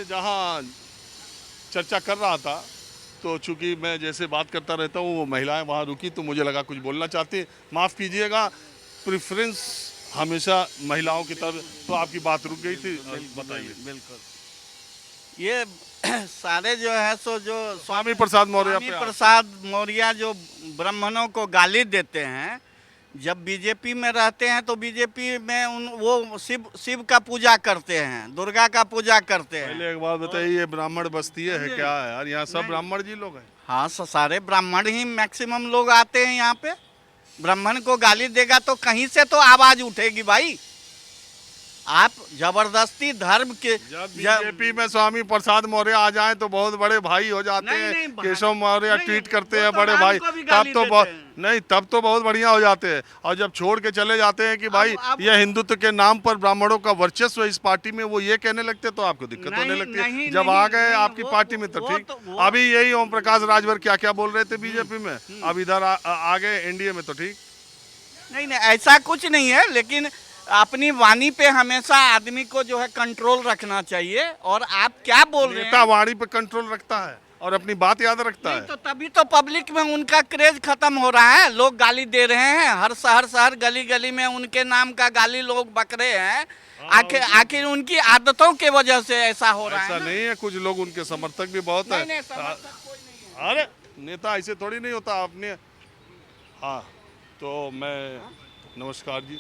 मैं जहाँ चर्चा कर रहा था तो चूंकि मैं जैसे बात करता रहता हूँ वो महिलाएं वहाँ रुकी तो मुझे लगा कुछ बोलना चाहती हैं। माफ़ कीजिएगा, प्रेफरेंस हमेशा महिलाओं की तरफ, तो आपकी बात रुक गई थी। बताइए। बिल्कुल। ये सारे जो है सो जो स्वामी प्रसाद मौर्य स्वामी पे प्रसाद मौर्य जो ब्राह्मणों को गाली देते हैं, जब बीजेपी में रहते हैं तो बीजेपी में वो शिव शिव का पूजा करते हैं, दुर्गा का पूजा करते हैं। पहले एक बात बताइए, ये ब्राह्मण बस्ती है नहीं, क्या है यार? यहाँ सब नहीं। ब्राह्मण जी लोग हैं। हाँ, सारे ब्राह्मण ही मैक्सिमम लोग आते हैं यहाँ पे। ब्राह्मण को गाली देगा तो कहीं से तो आवाज उठेगी भाई। आप जबरदस्ती धर्म के जब बीजेपी में स्वामी प्रसाद मौर्य आ जाएं तो बहुत बड़े भाई हो जाते नहीं, हैं। नहीं, केशव मौर्य नहीं, ट्वीट वो करते तो हैं बड़े राम भाई, को भी तब गाली तो देते बहुत हैं। नहीं, तब तो बहुत बढ़िया हो जाते हैं। और जब छोड़ के चले जाते हैं कि भाई अब ये हिंदुत्व के नाम पर ब्राह्मणों का वर्चस्व इस पार्टी में, वो ये कहने लगते तो आपको दिक्कत होने लगती है। नहीं, जब नहीं, आ गए नहीं, आपकी पार्टी में तो ठीक। अभी यही ओम प्रकाश राजभर क्या क्या बोल रहे थे बीजेपी में, अब इधर आ गए एनडीए में तो ठीक। नहीं, ऐसा कुछ नहीं है, लेकिन अपनी वाणी पे हमेशा आदमी को जो है कंट्रोल रखना चाहिए। और आप क्या बोल रहे नेता हैं, वाणी पे कंट्रोल रखता है और अपनी बात याद रखता नहीं है। तो तभी तो पब्लिक में उनका क्रेज खत्म हो रहा है। लोग गाली दे रहे हैं, हर शहर गली गली में उनके नाम का गाली लोग बक रहे हैं। आखिर उनकी आदतों के वजह से ऐसा हो रहा ऐसा है ना? नहीं है, कुछ लोग उनके समर्थक भी बहुत है। नहीं, समर्थक कोई नहीं है। अरे नेता ऐसे थोड़ी नहीं होता अपने। हाँ, तो मैं नमस्कार जी,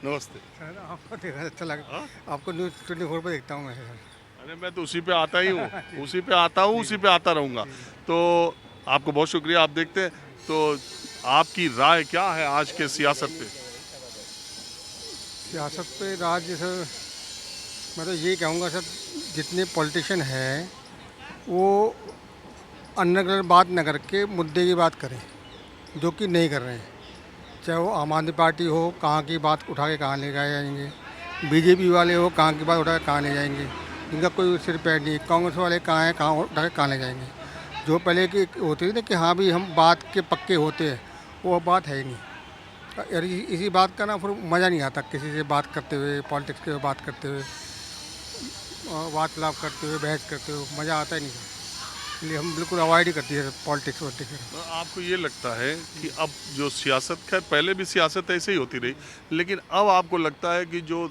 नमस्ते। सर आपको देखा अच्छा लगा। हाँ? आपको न्यूज़ 24 पे देखता हूँ मैं सर। अरे मैं तो उसी पे आता ही हूँ, उसी पे आता हूँ, उसी पे आता रहूँगा। तो आपको बहुत शुक्रिया, आप देखते हैं। तो आपकी राय क्या है आज के सियासत पे? सियासत पे राज्य सर, मैं तो ये कहूँगा सर, जितने पॉलिटिशियन हैं वो अन्य बात न करके मुद्दे की बात करें, जो कि नहीं कर रहे हैं। चाहे वो आम आदमी पार्टी हो, कहाँ की बात उठा के कहाँ ले जाएंगे, बीजेपी वाले हो, कहाँ की बात उठा के कहाँ ले जाएंगे, इनका कोई सिर पैर नहीं। कांग्रेस वाले कहाँ हैं, कहाँ उठा के कहाँ ले जाएंगे। जो पहले की होती थी ना कि हाँ भी हम बात के पक्के होते हैं, वो बात है ही नहीं। यार इसी बात का ना फिर मज़ा नहीं आता, किसी से बात करते हुए, पॉलिटिक्स के बात करते हुए, वार्तालाप करते हुए, बहस करते हुए मज़ा आता ही नहीं। इसलिए हम बिल्कुल अवॉइड ही करती है पॉलिटिक्स वॉलिटिक्स। तो आपको ये लगता है कि अब जो सियासत, खैर पहले भी सियासत ऐसे ही होती रही, लेकिन अब आपको लगता है कि जो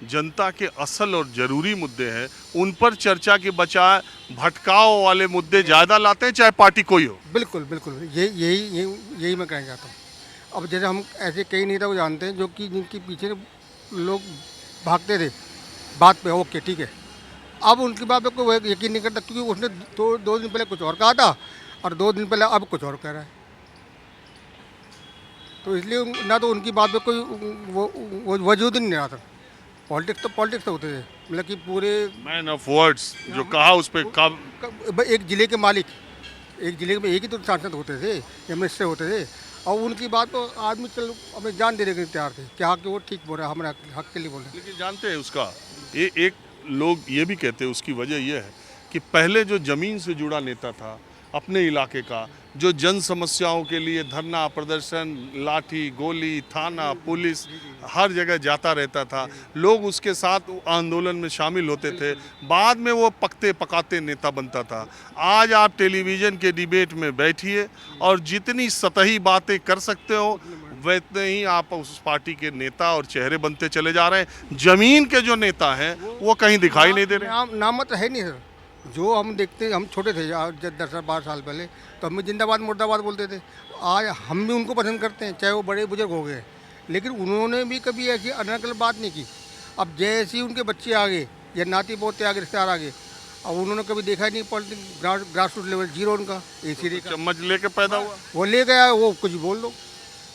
जनता के असल और ज़रूरी मुद्दे हैं उन पर चर्चा के बजाय भटकाव वाले मुद्दे ज़्यादा लाते हैं, चाहे पार्टी कोई हो? बिल्कुल बिल्कुल, यही मैं कहना चाहता हूँ। अब जैसे हम ऐसे कई नेता को जानते हैं जो कि जिनके पीछे लोग भागते थे बात पे, ओके ठीक है, अब उनकी बात पे कोई यकीन नहीं करता, क्योंकि उसने दो दिन पहले कुछ और कहा था और 2 दिन पहले अब कुछ और कह रहा है। तो इसलिए ना तो उनकी बात पे कोई वो वजूद ही नहीं रहा था। पॉलिटिक्स तो होते थे, मतलब कि पूरे मैन ऑफ वर्ड्स जो कहा उस पर एक ज़िले के मालिक, एक ज़िले में एक ही तो सांसद होते थे या मिनिस्टर होते थे, और उनकी बात तो आदमी चलो अपने जान देने के लिए तैयार थे कि हाँ कि वो ठीक बोल रहा है, हमारे हक के लिए बोल रहे हैं। लेकिन जानते हैं उसका एक लोग ये भी कहते हैं उसकी वजह यह है कि पहले जो ज़मीन से जुड़ा नेता था अपने इलाके का, जो जन समस्याओं के लिए धरना प्रदर्शन, लाठी गोली, थाना पुलिस हर जगह जाता रहता था, लोग उसके साथ आंदोलन में शामिल होते थे, बाद में वो पकते पकाते नेता बनता था। आज आप टेलीविज़न के डिबेट में बैठिए और जितनी सतही बातें कर सकते हो वैसे ही आप उस पार्टी के नेता और चेहरे बनते चले जा रहे हैं। जमीन के जो नेता हैं वो कहीं दिखाई नहीं दे रहे। नाम तो है नहीं सर। जो हम देखते, हम छोटे थे 10-12 साल पहले, तो हम जिंदाबाद मुर्दाबाद बोलते थे। आज हम भी उनको पसंद करते हैं, चाहे वो बड़े बुजुर्ग हो गए, लेकिन उन्होंने भी कभी ऐसी अनर्गल बात नहीं की। अब जैसे ही उनके बच्चे आ गए या नाती पोते आ गए, रिश्तेदार आ गए, अब उन्होंने कभी देखा ही नहीं politics, grass root level zero उनका। एसी चम्मच लेके पैदा हुआ, वो ले गया, वो कुछ बोल दो।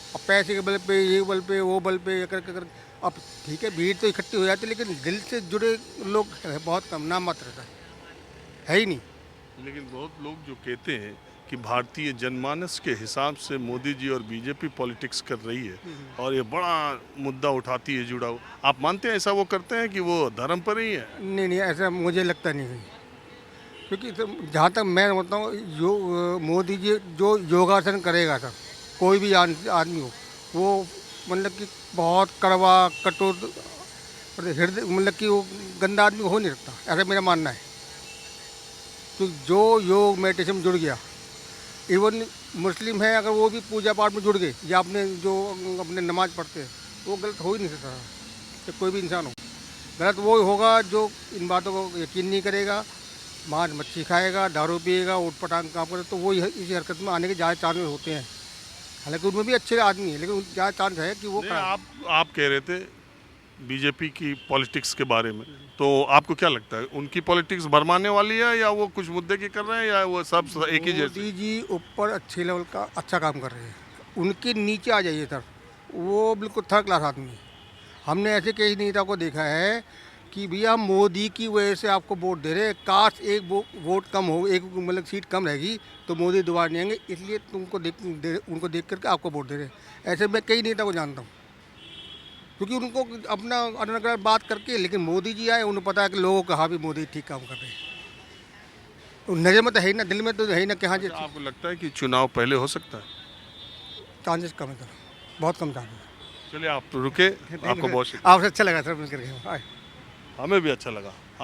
अब पैसे के बल पे, ये बल पे, वो बल पे कर अब ठीक है, भीड़ तो इकट्ठी हो जाती है, लेकिन दिल से जुड़े लोग बहुत कम, नाम मात्र रहता है ही नहीं। लेकिन बहुत लोग जो कहते हैं कि भारतीय जनमानस के हिसाब से मोदी जी और बीजेपी पॉलिटिक्स कर रही है और ये बड़ा मुद्दा उठाती है जुड़ा हुआ, आप मानते हैं ऐसा वो करते हैं कि वो धर्म पर ही है? नहीं, ऐसा मुझे लगता नहीं है, क्योंकि जहाँ तक मैं बोलता हूँ, मोदी जी जो योगासन करेगा सर, कोई भी आदमी हो, वो मतलब कि बहुत कड़वा कठोर और हृदय मतलब कि वो गंदा आदमी हो नहीं सकता, ऐसा मेरा मानना है। तो जो योग मेडिटेशन में जुड़ गया, इवन मुस्लिम है अगर वो भी पूजा पाठ में जुड़ गए या अपने जो अपने नमाज पढ़ते हैं, वो गलत हो ही नहीं सकता। कि कोई भी इंसान हो, गलत वो होगा जो इन बातों को यकीन नहीं करेगा, मांस मच्छी खाएगा, दारू पिएगा, उठ पटांग काम करे, तो वो इसी हरकत में आने के ज़्यादा चांसेस होते हैं। हालांकि उनमें भी अच्छे आदमी है, लेकिन ज़्यादा चांस है कि वो नहीं, खराब। आप कह रहे थे बीजेपी की पॉलिटिक्स के बारे में, तो आपको क्या लगता है उनकी पॉलिटिक्स भरमाने वाली है या वो कुछ मुद्दे की कर रहे हैं या वो सब एक ही जैसे? मोदी जी ऊपर अच्छे लेवल का अच्छा काम कर रहे हैं, उनके नीचे आ जाइए सर, वो बिल्कुल थर्ड क्लास आदमी है। हमने ऐसे कई नेता को देखा है कि भैया मोदी की वजह से आपको वोट दे रहे हैं, काश एक वोट कम हो, एक मतलब सीट कम रहेगी तो मोदी दोबारा नहीं आएंगे, इसलिए उनको देख करके आपको वोट दे रहे हैं। ऐसे मैं कई नेता को जानता हूँ, क्योंकि उनको अपना अनर्गल बात करके, लेकिन मोदी जी आए, उन्हें पता है कि लोगों को हाँ भी मोदी ठीक काम कर रहे हैं। नज़र में तो है ही ना, दिल में तो है ही ना कि हाँ जी आपको लगता है कि चुनाव पहले हो सकता है? चांसेस कम है सर, बहुत कम चांसेस। चलिए आप रुके, आपको बहुत आपसे अच्छा लगा सर मिल करके। हमें भी अच्छा लगा।